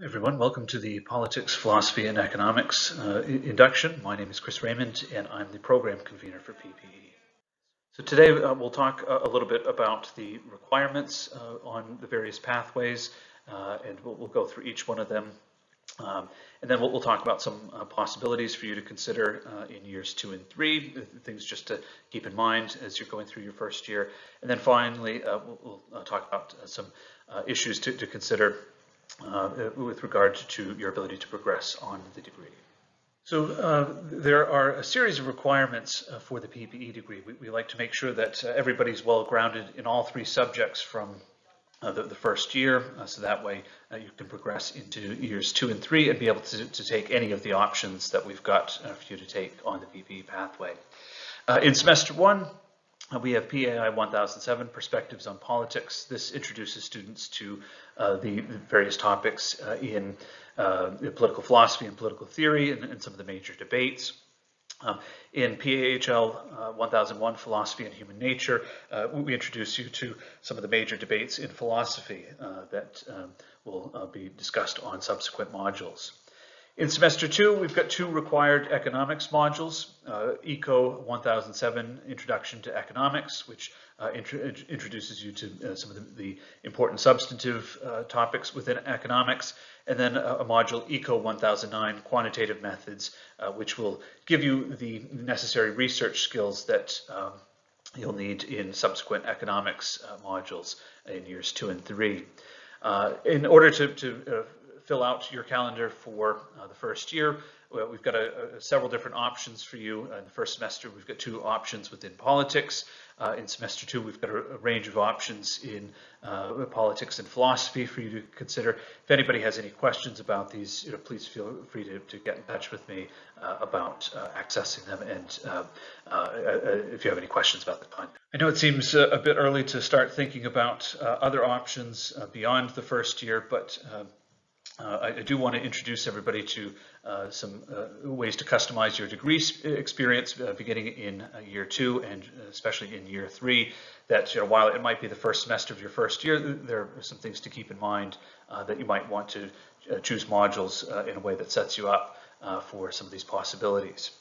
Hi everyone, welcome to the Politics, Philosophy and Economics Induction. My name is Chris Raymond and I'm the Program Convener for PPE. So today we'll talk a little bit about the requirements on the various pathways and we'll go through each one of them. And then we'll talk about some possibilities for you to consider in years 2 and 3, things just to keep in mind as you're going through your first year. And then finally, we'll talk about some issues to consider with regard to your ability to progress on the degree. So there are a series of requirements for the PPE degree. We like to make sure that everybody's well grounded in all 3 subjects from the first year, so that way you can progress into years 2 and 3 and be able to take any of the options that we've got for you to take on the PPE pathway. In semester 1, we have PAI 1007, Perspectives on Politics. This introduces students to the various topics in political philosophy and political theory and some of the major debates. In PAHL 1001, Philosophy and Human Nature, we introduce you to some of the major debates in philosophy that will be discussed on subsequent modules. In semester 2, we've got 2 required economics modules, ECO 1007, Introduction to Economics, which introduces you to some of the important substantive topics within economics, and then a module ECO 1009, Quantitative Methods, which will give you the necessary research skills that you'll need in subsequent economics modules in years 2 and 3. In order to fill out your calendar for the first year, we've got several different options for you. In the first semester, we've got 2 options within politics. In semester 2, we've got a range of options in politics and philosophy for you to consider. If anybody has any questions about these, please feel free to get in touch with me about accessing them, and if you have any questions about the content. I know it seems a bit early to start thinking about other options beyond the first year, but I do want to introduce everybody to some ways to customize your degree experience beginning in year 2 and especially in year 3. That while it might be the first semester of your first year, there are some things to keep in mind that you might want to choose modules in a way that sets you up for some of these possibilities.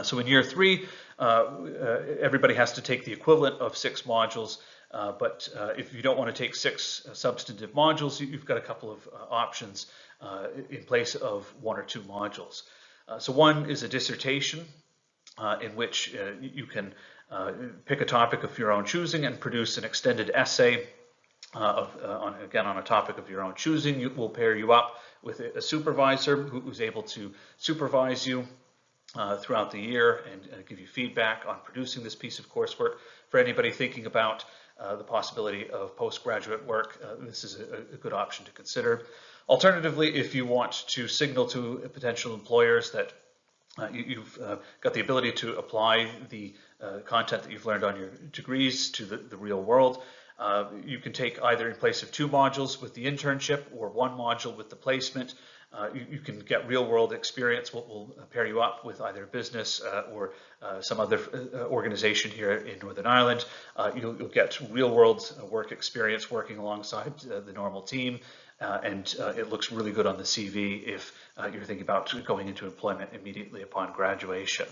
So in year 3, everybody has to take the equivalent of 6 modules. But if you don't want to take 6 substantive modules, you've got a couple of options in place of 1 or 2 modules. So one is a dissertation in which you can pick a topic of your own choosing and produce an extended essay again on a topic of your own choosing. We'll pair you up with a supervisor who's able to supervise you throughout the year and give you feedback on producing this piece of coursework. For anybody thinking about the possibility of postgraduate work, this is a good option to consider. Alternatively, if you want to signal to potential employers that you've got the ability to apply the content that you've learned on your degrees to the real world, you can take either in place of 2 modules with the internship or 1 module with the placement. You can get real-world experience. We'll pair you up with either business or some other organization here in Northern Ireland. You'll get real-world work experience working alongside the normal team, and it looks really good on the CV if you're thinking about going into employment immediately upon graduation.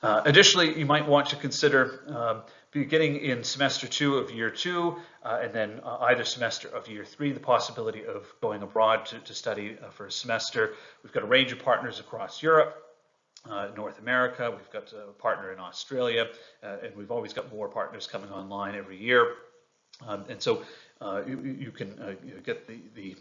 Additionally, you might want to consider beginning in semester 2 of year 2 and then either semester of year 3, the possibility of going abroad to study for a semester. We've got a range of partners across Europe, North America. We've got a partner in Australia, and we've always got more partners coming online every year. And so you can get the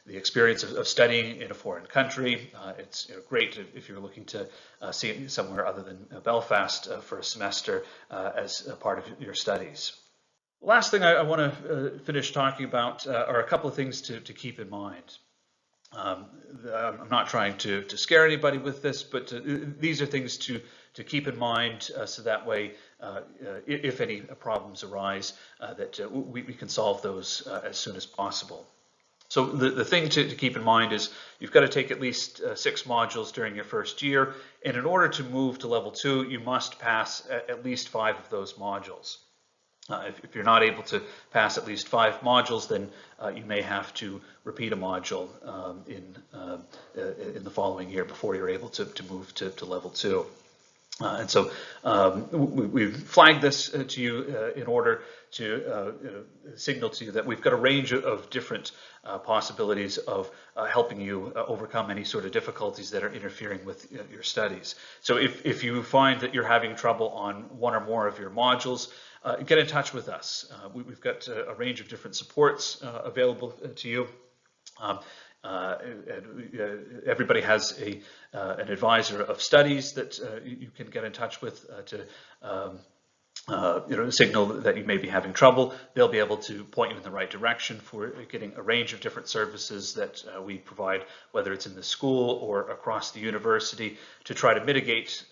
experience of studying in a foreign country. It's great if you're looking to see somewhere other than Belfast for a semester as a part of your studies. The last thing I want to finish talking about are a couple of things to keep in mind. I'm not trying to scare anybody with this, but these are things to keep in mind so that way, if any problems arise, that we can solve those as soon as possible. So the thing to keep in mind is you've got to take at least 6 modules during your first year, and in order to move to level 2, you must pass at least 5 of those modules. If you're not able to pass at least 5 modules, then you may have to repeat a module in the following year before you're able to move to level 2. And so we've flagged this to you in order to signal to you that we've got a range of different possibilities of helping you overcome any sort of difficulties that are interfering with your studies. So if you find that you're having trouble on one or more of your modules, get in touch with us. We've got a range of different supports available to you. Everybody has an advisor of studies that you can get in touch with to signal that you may be having trouble. They'll be able to point you in the right direction for getting a range of different services that we provide, whether it's in the school or across the university, to try to mitigate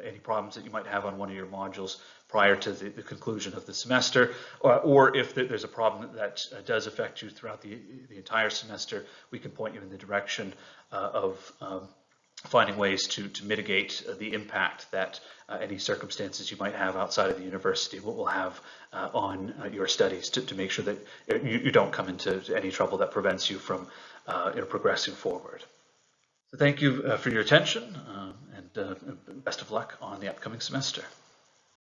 any problems that you might have on one of your modules prior to the conclusion of the semester, or if there's a problem that does affect you throughout the entire semester, we can point you in the direction of finding ways to mitigate the impact that any circumstances you might have outside of the university will have on your studies to make sure that you don't come into any trouble that prevents you from progressing forward. So thank you for your attention, and best of luck on the upcoming semester.